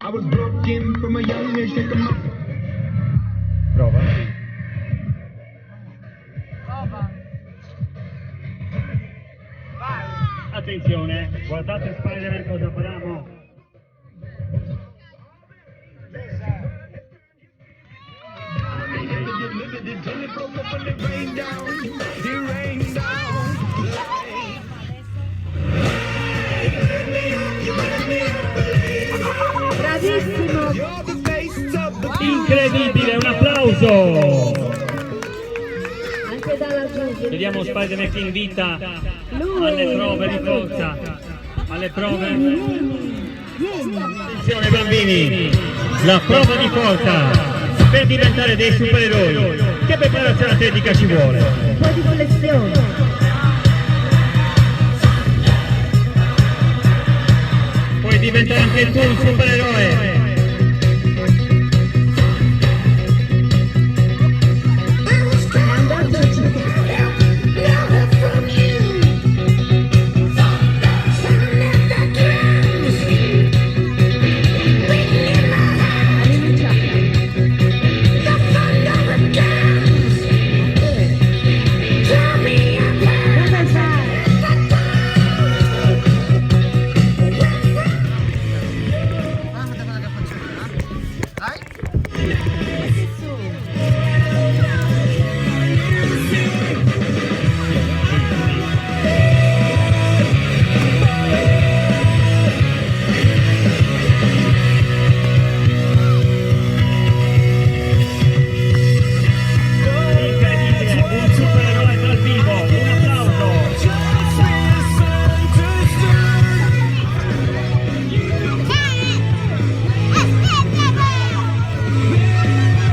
I was broken from a young age. Prova. Attenzione, guardate Spider-Man cosa faremo. Bravissimo! Incredibile, un applauso! Anche dalla giuria. Vediamo Spider-Man che invita Lui. alle prove di forza, alle prove. Vieni. Attenzione bambini, la prova di forza per diventare dei supereroi. Che preparazione atletica ci vuole? Un po' di flessione. Puoi diventare anche tu un supereroe.